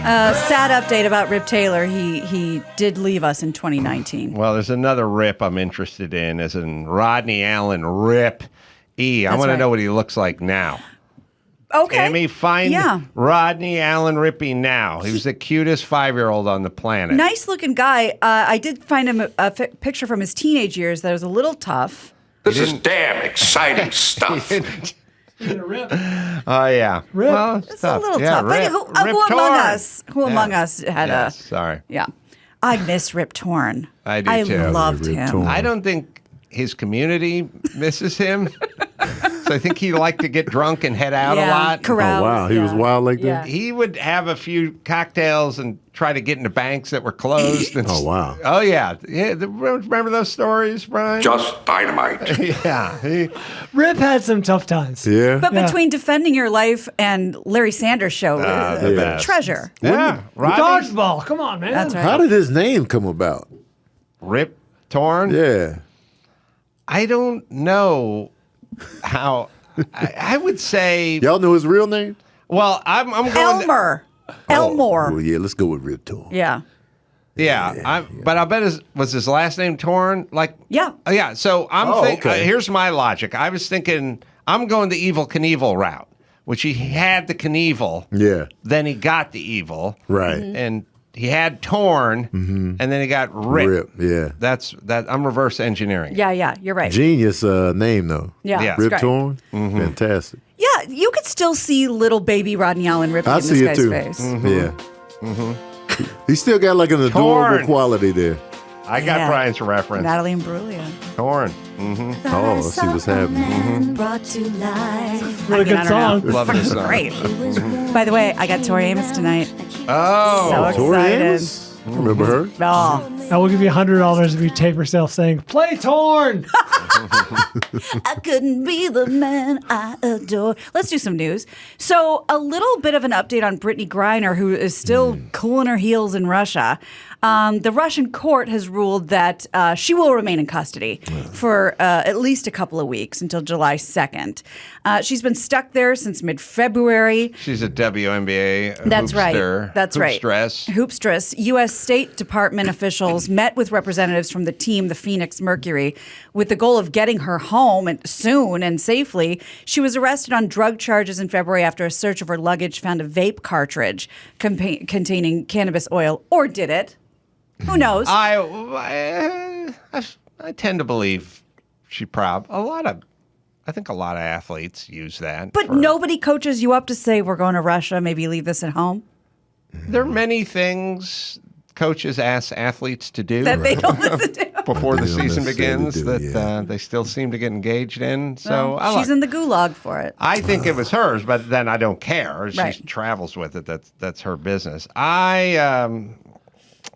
Sad update about Rip Taylor. He did leave us in 2019. Well, there's another Rip I'm interested in, as in Rodney Allen Rip E. I want to know what he looks like now. Okay. Amy, find Rodney Allen Rippey now. He was the cutest 5-year-old on the planet. Nice looking guy. I did find him a picture from his teenage years that was a little tough. This is damn exciting stuff. Oh, yeah. Rip. Well, It's a little tough. Rip, But who among us had a... Sorry. Yeah. I miss Rip Torn. I do, too. I loved Rip him. Torn. I don't think his community misses him. So I think he liked to get drunk and head out a lot. Carolla. Oh, wow. He was wild like that? He would have a few cocktails and try to get into banks that were closed. And Oh, wow. Oh, yeah. Remember those stories, Brian? Just dynamite. Yeah. Rip had some tough times. Yeah. But between Defending Your Life and Larry Sanders Show, the best. treasure. Yeah. Dodgeball. Come on, man. That's right. How did his name come about? Rip Torn? Yeah. I don't know how. I would say. Y'all know his real name? Well, I'm going. Elmore. Well, yeah, let's go with Rip Torn. Yeah. But I bet was his last name Torn? Like. Yeah. Yeah. So I'm thinking. okay. Here's my logic. I was thinking I'm going the Evel Knievel route, which he had the Knievel. Yeah. Then he got the Evil. Right. And he had Torn, and then he got Rip. Yeah. That's that. I'm reverse engineering. Yeah, you're right. Genius name, though. Yeah. Yeah. it's Rip great. Torn? Fantastic. Yeah, you could still see little baby Rodney Allen Rippey I in this see it, guy's too. face. Yeah. He still got like an adorable Torn. quality there. I got Yeah. Brian's reference. Natalie Imbruglia. Torn. Oh, let's see what's happening. Brought to life. Really good I don't song. Love this song. Great. By the way, I got Tori Amos tonight. Oh. So Tori excited. Amos? Remember her? Oh, I will give you $100 if you tape yourself saying, "Play Torn." I couldn't be the man I adore. Let's do some news. So, a little bit of an update on Brittney Griner, who is still cooling her heels in Russia. The Russian court has ruled that she will remain in custody for at least a couple of weeks until July 2nd. She's been stuck there since mid-February. She's a WNBA That's hoopster. right. That's right. Hoopstress. Hoopstress. U.S. State Department officials met with representatives from the team, the Phoenix Mercury, with the goal of getting her home soon and safely. She was arrested on drug charges in February after a search of her luggage found a vape cartridge containing cannabis oil. Or did it? Who knows? I tend to believe she I think a lot of athletes use that. But nobody coaches you up to say, we're going to Russia, maybe leave this at home? There are many things coaches ask athletes to do That they don't listen to. before the They don't season necessarily begins do, that yeah. they still seem to get engaged in. So She's in the gulag for it. I think it was hers, but then I don't care. She Right. travels with it. That's her business.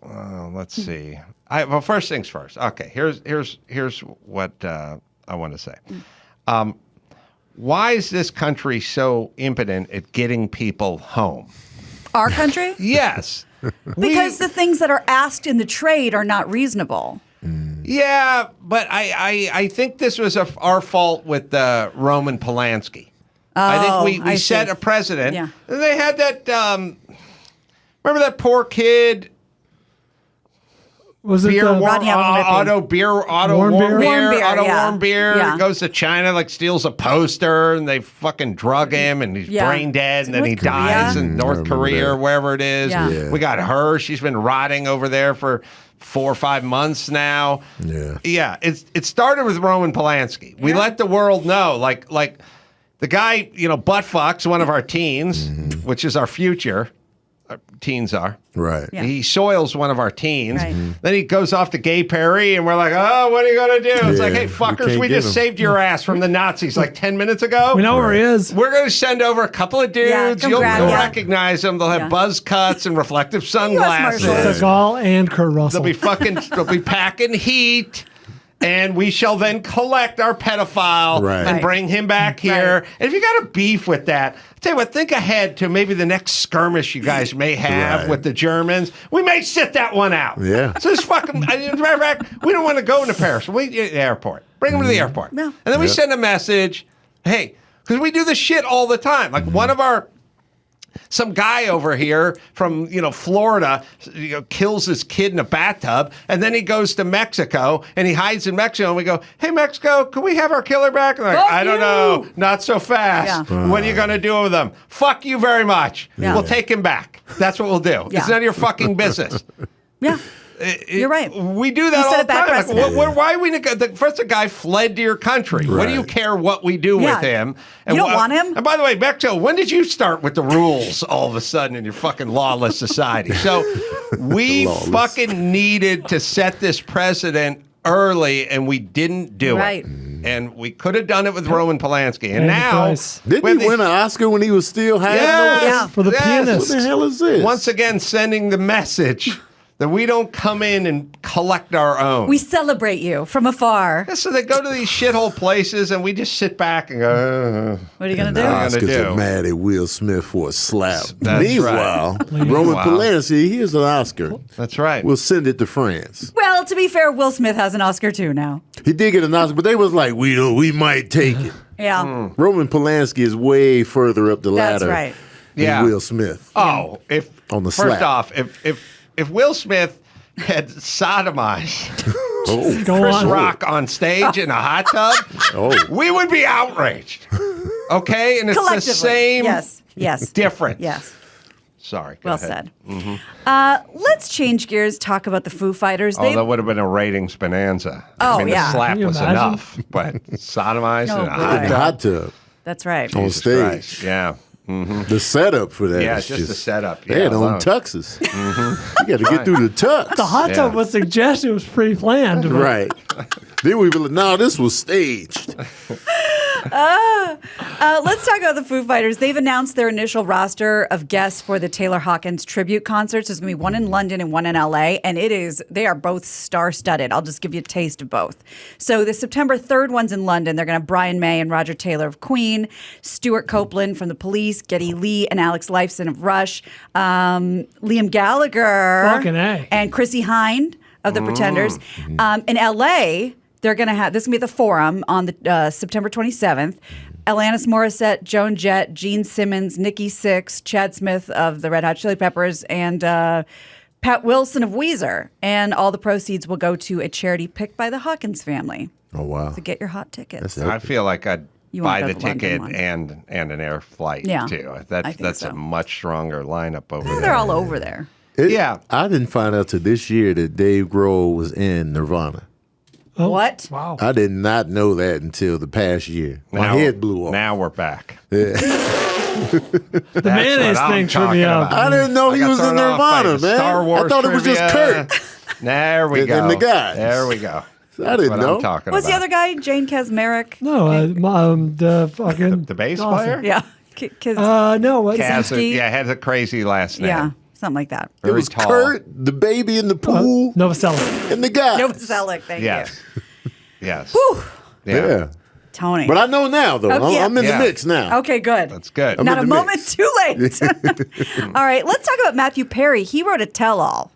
Let's see. Well, first things first. Okay, here's what I want to say. Why is this country so impotent at getting people home? Our country? Yes. Because the things that are asked in the trade are not reasonable. Yeah, but I think this was our fault with Roman Polanski. I think we I set see. a precedent. Yeah. And they had that, remember that poor kid? Was it Beer, the Rodney Allen Rippey. auto Warm beer? warm beer. Yeah. Goes to China, like steals a poster, and they fucking drug him, and he's Yeah. brain dead, and then he North Korea? dies in I North remember Korea or that. wherever it is. Yeah. Yeah. We got her. She's been rotting over there for 4 or 5 months now. Yeah. Yeah, it started with Roman Polanski. We let the world know, like the guy, butt fucks one of our teens, which is our future. Our teens are. Right. Yeah. He soils one of our teens. Right. Then he goes off to Gay Perry, and we're like, oh, what are you going to do? It's Yeah, like, hey, we fuckers, can't we get just him. saved your ass from the Nazis like 10 minutes ago. We know where he is. We're going to send over a couple of dudes. Yeah, come You'll grab ya. recognize them. They'll have Yeah. buzz cuts and reflective sunglasses. Marshals. Seagal and Kurt Russell. They'll be packing heat. And we shall then collect our pedophile Right. and bring him back here. Right. And if you got a beef with that, I'll tell you what, think ahead to maybe the next skirmish you guys may have Right. with the Germans. We may sit that one out. Yeah. So this fucking, as a matter of fact, we don't want to go into Paris. We the airport. Bring them to the airport. No. And then we send a message, hey, because we do this shit all the time. Like one of our Some guy over here from, Florida, kills his kid in a bathtub, and then he goes to Mexico, and he hides in Mexico, and we go, hey, Mexico, can we have our killer back? And they're like, I don't know, not so fast. Yeah. What are you going to do with him? Fuck you very much. Yeah. We'll take him back. That's what we'll do. Yeah. It's none of your fucking business. Yeah. You're right. We do that You set all a the bad time. Like, precedent. why first the guy fled to your country. What do you care what we do with him? You don't want him? And by the way, Mexico, when did you start with the rules all of a sudden in your fucking lawless society? So we fucking needed to set this precedent early, and we didn't do it. And we could have done it with Roman Polanski. And now... Didn't he win an Oscar when he was still hanging? For the pianist. What the hell is this? Once again, sending the message that we don't come in and collect our own. We celebrate you from afar. Yeah, so they go to these shithole places, and we just sit back and go, What are you going to The do? Oscars are mad at Will Smith for a slap. That's Meanwhile, right. Roman Polanski, here's an Oscar. That's right. We'll send it to France. Well, to be fair, Will Smith has an Oscar too now. He did get an Oscar, but they was like, we might take it. Yeah. Roman Polanski is way further up the That's ladder right. than Will Smith. Oh, On the first slap. off, if Will Smith had sodomized Go Chris on. Rock on stage in a hot tub, we would be outraged. Okay? And it's the Collectively. same Yes. difference. Yes. Sorry. Go Well ahead. said. Let's change gears, talk about the Foo Fighters. Oh, that would have been a ratings bonanza. Oh, I mean, yeah. the slap Can you was imagine? enough, but sodomized Oh, in a boy. hot In the tub. hot tub. That's right. On Jesus stage. Christ. Yeah. The setup for that Yeah, is just the setup. They had Yeah, on alone. tuxes. You got to get through the tux. The hot tub was suggested. It was pre-planned. but- Right. Then we be like, no, this was staged. Let's talk about the Foo Fighters. They've announced their initial roster of guests for the Taylor Hawkins tribute concerts. There's going to be one in London and one in LA, and they are both star-studded. I'll just give you a taste of both. So the September 3rd one's in London. They're going to have Brian May and Roger Taylor of Queen, Stuart Copeland from The Police, Geddy Lee and Alex Lifeson of Rush, Liam Gallagher, Fucking A. and Chrissy Hynde of The Pretenders. In LA, they're going to have, this is going to be at the Forum on the September 27th. Alanis Morissette, Joan Jett, Gene Simmons, Nikki Sixx, Chad Smith of the Red Hot Chili Peppers, and Pat Wilson of Weezer. And all the proceeds will go to a charity picked by the Hawkins family. Oh, wow. So get your hot tickets. I feel like I'd You wanna buy go the to the London ticket one. and an air flight Yeah, too. I think That's so. a much stronger lineup over there. They're all over there. Yeah. I didn't find out till this year that Dave Grohl was in Nirvana. What? Wow. I did not know that until the past year. My Now- head blew off. Now we're back. The mayonnaise what I'm thing talking tripped me up. about. I didn't know he got was in thrown off by Nirvana, the man. Star Wars I thought it was just trivia. Kurt. There we And go. the guys. There we go. I didn't What know. I'm talking What's the about. other guy? Jane Kasmerick? No, the fucking The bass awesome. player? Yeah. No, what? Kaczynski? Yeah, has a crazy last name. Yeah. Something like that. It Very was tall. Kurt, the baby in the pool, Novoselic. and the guy. Novoselic, thank Yes. you. Yes. Whew. Yeah. Tony. But I know now, though. Oh, yeah. I'm in Yeah. the mix now. Okay, good. That's good. I'm Not a in the moment mix. too late. All right, let's talk about Matthew Perry. He wrote a tell-all,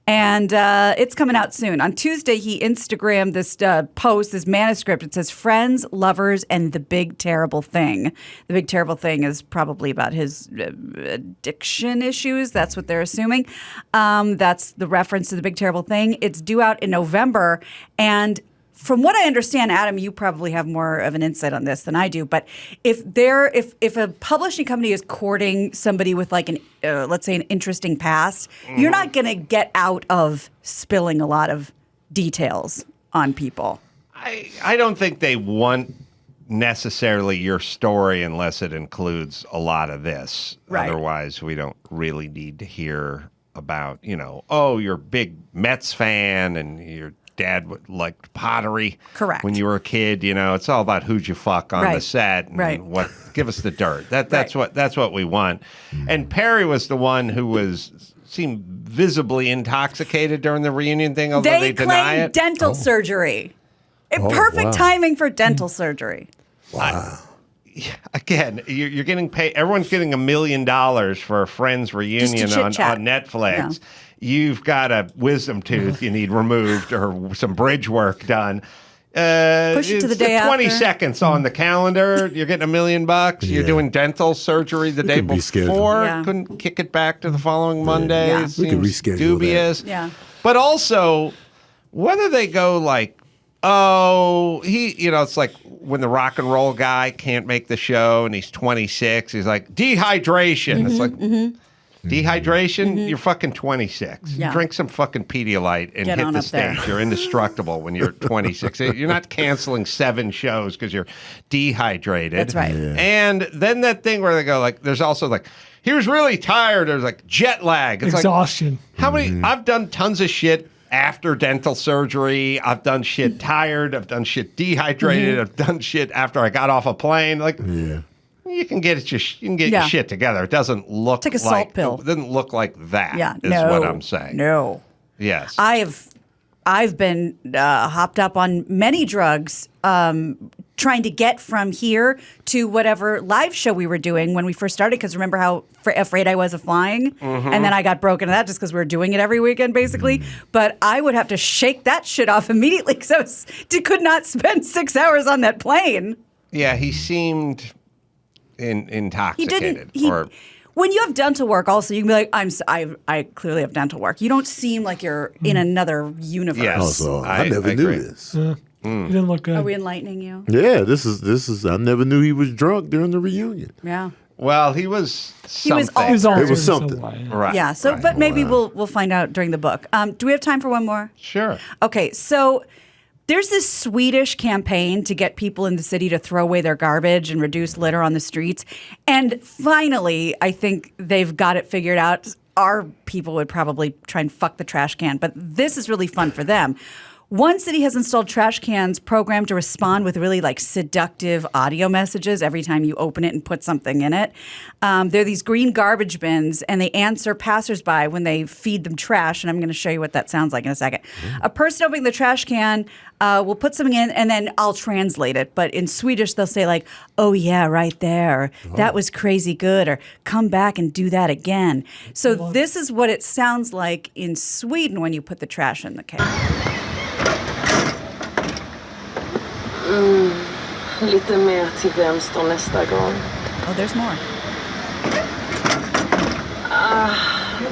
and it's coming out soon. On Tuesday, he Instagrammed this post, this manuscript. It says, "Friends, Lovers, and the Big Terrible Thing." The Big Terrible Thing is probably about his addiction issues. That's what they're assuming. That's the reference to The Big Terrible Thing. It's due out in November, and from what I understand, Adam, you probably have more of an insight on this than I do. But if a publishing company is courting somebody with like an let's say an interesting past, you're not going to get out of spilling a lot of details on people. I don't think they want necessarily your story unless it includes a lot of this. Right. Otherwise, we don't really need to hear about, oh, you're a big Mets fan and your dad liked pottery. Correct. When you were a kid, it's all about who'd you fuck on the Right. set and Right. give us the dirt. That's what we want. And Perry was the one who seemed visibly intoxicated during the reunion thing, although they deny claim it. dental surgery. Perfect wow. timing for dental surgery. Again, you're getting paid. Everyone's getting $1 million for a Friends reunion on chit-chat. Netflix. Yeah. You've got a wisdom tooth you need removed or some bridge work done. Push it to the It's day 20 after. seconds on the calendar. You're getting $1 million. You're Yeah. doing dental surgery the day can reschedule. before. Yeah. Couldn't kick it back to the following Monday. Yeah. It We can seems reschedule dubious. Yeah. But also, whether they go like, oh, it's like when the rock and roll guy can't make the show and he's 26, he's like, dehydration. It's like, dehydration? You're fucking 26. Yeah. Drink some fucking Pedialyte and Get hit on the up there. stage. You're indestructible when you're 26. You're not canceling 7 shows because you're dehydrated. That's right. Yeah. And then that thing where they go like, there's also like, he was really tired. There's like jet lag. It's like, Exhaustion. how many? I've done tons of shit after dental surgery. I've done shit tired. I've done shit dehydrated. I've done shit after I got off a plane. Like, Yeah. you can get your Yeah. shit together. It doesn't look Take a like salt pill. It doesn't look like that. Yeah. Is No. what I'm saying. No. Yes. I've been hopped up on many drugs trying to get from here to whatever live show we were doing when we first started. Because remember how afraid I was of flying? And then I got broken of that just because we were doing it every weekend, basically. But I would have to shake that shit off immediately because could not spend 6 hours on that plane. Yeah, he seemed He intoxicated. didn't. When you have dental work, also you can be like, I clearly have dental work. You don't seem like you're in another universe. Yes. Also, I I never knew agree. this. You didn't look good. Are we enlightening you? Yeah, this is. I never knew he was drunk during the reunion. Yeah. Well, he was something. was He was It was altered something. in some way. Right. Yeah. So, right. but maybe we'll find out during the book. Do we have time for one more? Sure. Okay. So there's this Swedish campaign to get people in the city to throw away their garbage and reduce litter on the streets. And finally, I think they've got it figured out. Our people would probably try and fuck the trash can, but this is really fun for them. One city has installed trash cans programmed to respond with really like seductive audio messages every time you open it and put something in it. They're these green garbage bins, and they answer passersby when they feed them trash. And I'm going to show you what that sounds like in a second. A person opening the trash can will put something in, and then I'll translate it. But in Swedish, they'll say like, "Oh yeah, right there. That was crazy good," or "Come back and do that again." So this is what it sounds like in Sweden when you put the trash in the can. Lite mer till vänster nästa gång. Oh, there's more.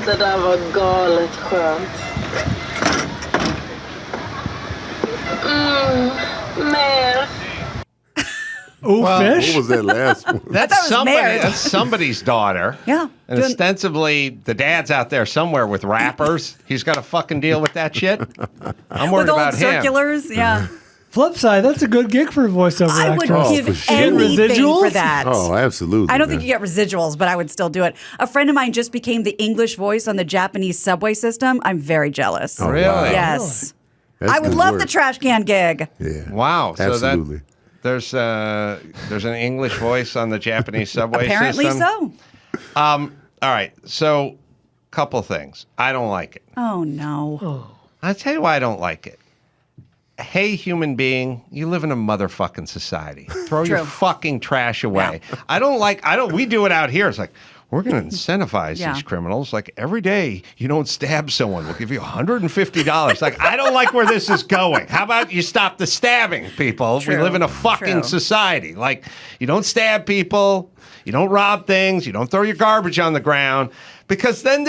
Det där var galet skönt. Mer. Oh, fish? What was that last one? That's thought it was married. That's somebody's daughter. Yeah. And ostensibly, the dad's out there somewhere with rappers. He's got to fucking deal with that shit. I'm worried With old about him. circulars, yeah. Flip side, that's a good gig for a voiceover I would actress. give for sure. anything Residuals? for that. Oh, absolutely. I don't man. think you get residuals, but I would still do it. A friend of mine just became the English voice on the Japanese subway system. I'm very jealous. Really? wow. Yes. That's I would good love work. the trash can gig. Yeah. Wow. So Absolutely. there's an English voice on the Japanese subway Apparently system. so. All right. So, couple things. I don't like it. Oh, no. I'll tell you why I don't like it. Hey, human being, you live in a motherfucking society. Throw your True. fucking trash away. We do it out here. It's like, we're going to incentivize these criminals. Like, every day you don't stab someone, we'll give you $150. Like, I don't like where this is going. How about you stop the stabbing, people? True. We live in a fucking True. society. Like, you don't stab people, you don't rob things, you don't throw your garbage on the ground. Because then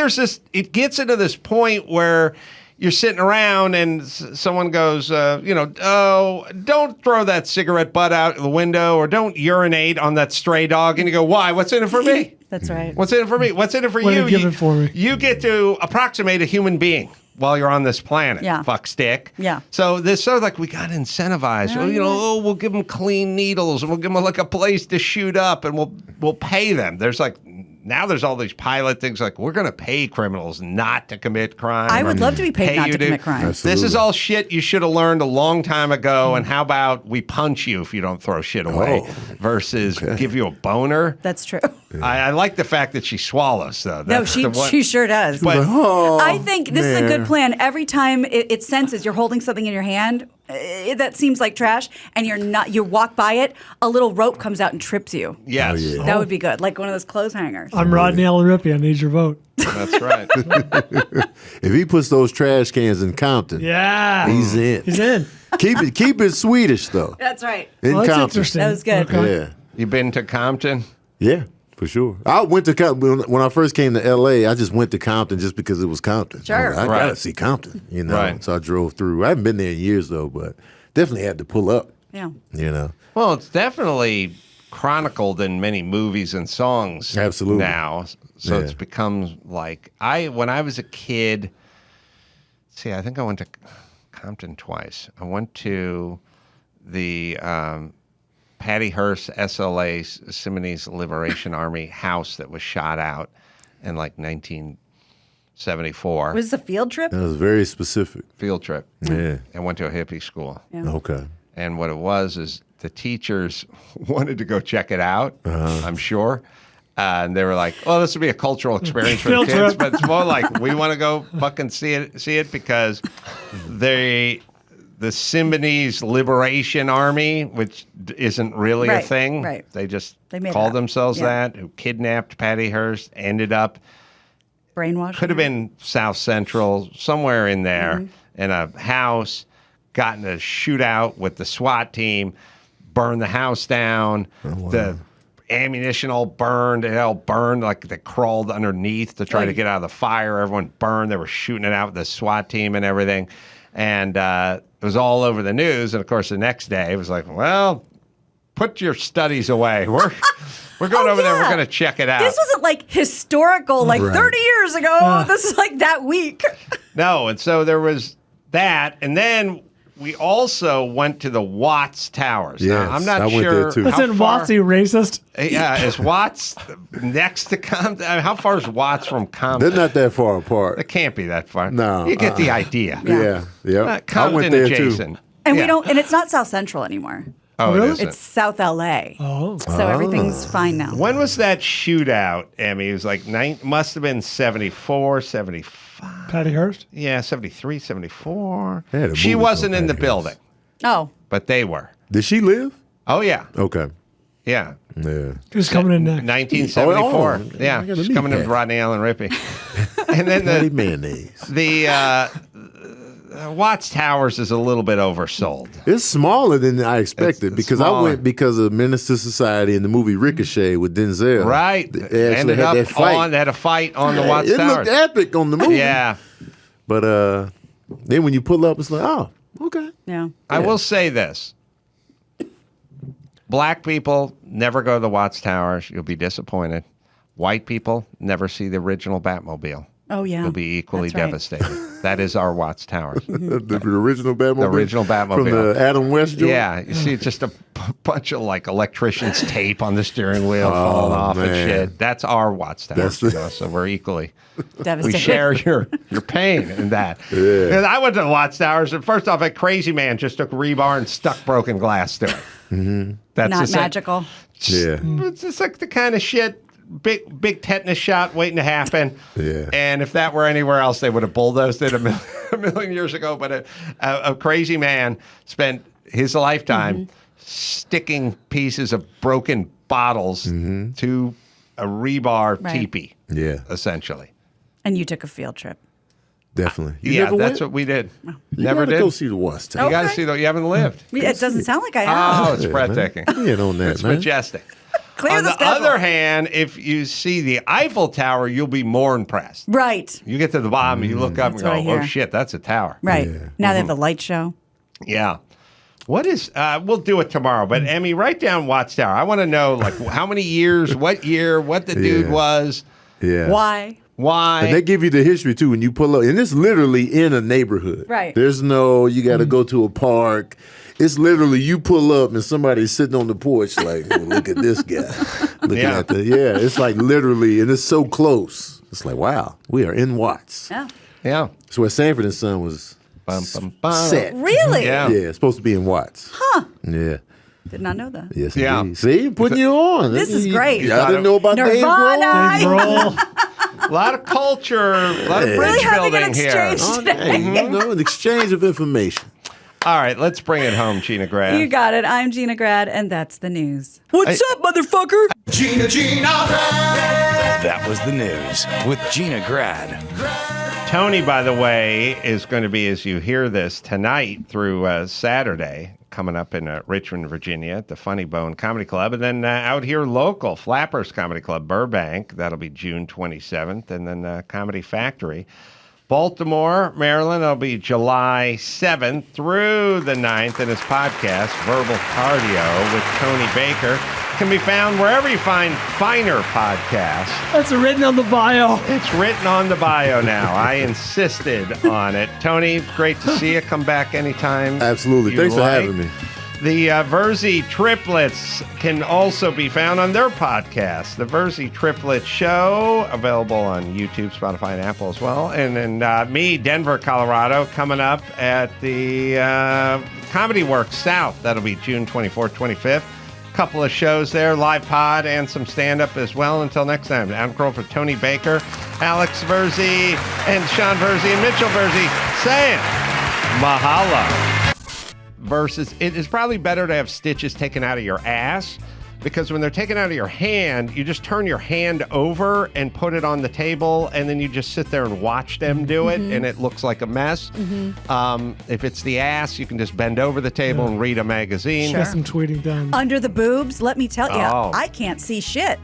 it gets into this point where you're sitting around and someone goes, don't throw that cigarette butt out the window, or don't urinate on that stray dog. And you go, why? What's in it for me? That's right. What's in it for me? What's in it for What you? do you give it for me? You get to approximate a human being while you're on this planet. Yeah. Fuck stick. Yeah. So there's sort of like, we got to incentivize. We'll give them clean needles, and we'll give them like a place to shoot up, and we'll pay them. There's all these pilot things like, we're going to pay criminals not to commit crime. I would love to be paid not you to commit crime. Absolutely. This is all shit you should have learned a long time ago. And how about we punch you if you don't throw shit away versus give you a boner? That's true. I like the fact that she swallows, though. No, That's the one- she sure does. But I think this is a good plan. Every time it senses you're holding something in your hand that seems like trash, and you walk by it, a little rope comes out and trips you. yes, Oh, yeah. That would be good, like one of those clothes hangers. I'm Rodney Allen Rippey. I need your vote. that's right. If he puts those trash cans in Compton, Yeah. he's in. He's in. Keep it Swedish though. That's right. In Well, that's Compton. interesting. That was good. Okay. Yeah. You been to Compton? Yeah, for sure. I went to Compton when I first came to L.A. I just went to Compton just because it was Compton. Sure. I Right. gotta see Compton, you know. Right. So I drove through. I haven't been there in years though, but definitely had to pull up. Yeah. You know. Well, it's definitely chronicled in many movies and songs. Absolutely. Now, so Yeah. it's become like when I was a kid. See, I think I went to Compton twice. I went to the Patty Hearst SLA Simonese Liberation Army house that was shot out in like 1974. Was this a field trip? That was very specific. Field trip. Yeah. And went to a hippie school. Yeah. Okay. And what it was is the teachers wanted to go check it out, I'm sure. And they were like, "Oh, this would be a cultural experience for the Field kids," trip. but it's more like we want to go fucking see it because the Simonese Liberation Army, which isn't really a Right, thing, right. they just They made it called up. themselves Yeah. that, who kidnapped Patty Hearst, ended up Brainwashing. could have been South Central, somewhere in there, Mm-hmm. in a house, got in a shootout with the SWAT team, burned the house down. The ammunition all burned. It all burned, like they crawled underneath to try to get out of the fire. Everyone burned. They were shooting it out with the SWAT team and everything. And it was all over the news. And, of course, the next day it was like, well, put your studies away. We're going over there. We're yeah. going to check it out. This wasn't like historical, like Right. 30 years ago. This is like that week. No, and so there was that, and then we also went to the Watts Towers. Now, Yes, I'm not I went sure. there, too. how Listen, far- Watsy racist. Yeah, is Watts next to Compton? I mean, how far is Watts from Compton? They're not that far apart. It can't be that far. No, you get the idea. Yeah. I Compton went there adjacent. too. And Yeah. we don't, and it's not South Central anymore. Oh, Really? it isn't. It's South LA. Oh. So everything's fine now. When was that shootout, Emmy? It was like must have been 74, 75. Patty Hearst. Yeah, 73, 74. They had a She movie wasn't called in the Patty Hearst. building, Oh, but they were. Did she live? Oh, yeah. Okay. Yeah. Yeah. Who's coming in next? 1974. Oh, I yeah, gotta she's meet coming in with Patty. Rodney Allen Rippey. And then Patty the mayonnaise. Watts Towers is a little bit oversold. It's smaller than I expected It's because smaller. I went because of Menace to Society and the movie Ricochet with Denzel. Right. They actually Ended had up that fight. they had a fight on the Watts it Towers. looked epic on the movie. Yeah. But then when you pull up, it's like, oh, okay. yeah. I will say this. Black people never go to the Watts Towers. You'll be disappointed. White people never see the original Batmobile. Oh, yeah. You'll be equally That's right. devastated. That is our Watts Towers. The original Batmobile. The original Batmobile. From the Adam West joint? Yeah, you see just a bunch of like electrician's tape on the steering wheel falling off and man. shit. That's our Watts Towers. That's the- you know, so we're equally. We Devastated. share your pain in that. Yeah. Because I went to the Watts Towers, and first off, a crazy man just took rebar and stuck broken glass to it. Mm-hmm. That's Not the same- magical. Yeah. It's just like the kind of shit. Big tetanus shot waiting to happen. Yeah. And if that were anywhere else, they would have bulldozed it a million years ago. But a crazy man spent his lifetime sticking pieces of broken bottles to a rebar Right. teepee, Yeah, essentially. And you took a field trip. definitely. You Yeah, never that's went? what we did. You Never gotta did. go see the Watts You Tower. got to Okay. see though. You haven't lived. It doesn't sound like I have. Oh, it's breathtaking. You know that, It's man. majestic. Clear On the the schedule. other hand, if you see the Eiffel Tower, you'll be more impressed. Right. You get to the bottom, you look up That's and what I go, "Oh hear. shit, that's a tower." Right. Yeah. Now they have the light show. Yeah. What is? We'll do it tomorrow. But Emmy, write down Watts Tower. I want to know like how many years, what year, what the dude Yeah. was, Yeah. Why? why. And they give you the history too when you pull up, and it's literally in a neighborhood. Right. There's no you got to go to a park. It's literally you pull up and somebody's sitting on the porch like, oh, look at this guy. Looking Yeah. at it's like literally, and it's so close. It's like, wow, we are in Watts. Yeah. Yeah. It's where Sanford and Son was Bum, bum, bum. set. Really? Yeah. Yeah, it's supposed to be in Watts. Huh. Yeah. Did not know that. Yes, Yeah. indeed. See, putting you on. This is great. Y'all didn't know about Dave Nirvana. Grohl? Roll. A lot of culture, a lot of Yeah. bridge Really having an building here. exchange. Okay, you know, an exchange of information. All right, let's bring it home, Gina Grad. You got it. I'm Gina Grad, and that's the news. What's up, motherfucker? Gina Grad. That was the news with Gina Grad. Tony, by the way, is going to be, as you hear this, tonight through Saturday, coming up in Richmond, Virginia, at the Funny Bone Comedy Club. And then out here local, Flappers Comedy Club, Burbank. That'll be June 27th. And then Comedy Factory, Baltimore, Maryland. That'll be July 7th through the 9th. And his podcast, Verbal Cardio with Tony Baker, can be found wherever you find finer podcasts. That's written on the bio. It's written on the bio now. I insisted on it. Tony, great to see you. Come back anytime. Absolutely. Thanks for having me. The Verzi Triplets can also be found on their podcast, The Verzi Triplet Show, available on YouTube, Spotify, and Apple as well. And then me, Denver, Colorado, coming up at the Comedy Works South. That'll be June 24th, 25th. Couple of shows there, live pod, and some stand-up as well. Until next time, Adam Carolla for Tony Baker, Alex Verzi, and Sean Verzi, and Mitchell Verzi saying mahalo. Versus, it is probably better to have stitches taken out of your ass, because when they're taken out of your hand, you just turn your hand over and put it on the table, and then you just sit there and watch them do it, and it looks like a mess. If it's the ass, you can just bend over the table and read a magazine. Get some tweeting done. Under the boobs, let me tell you, Oh. I can't see shit.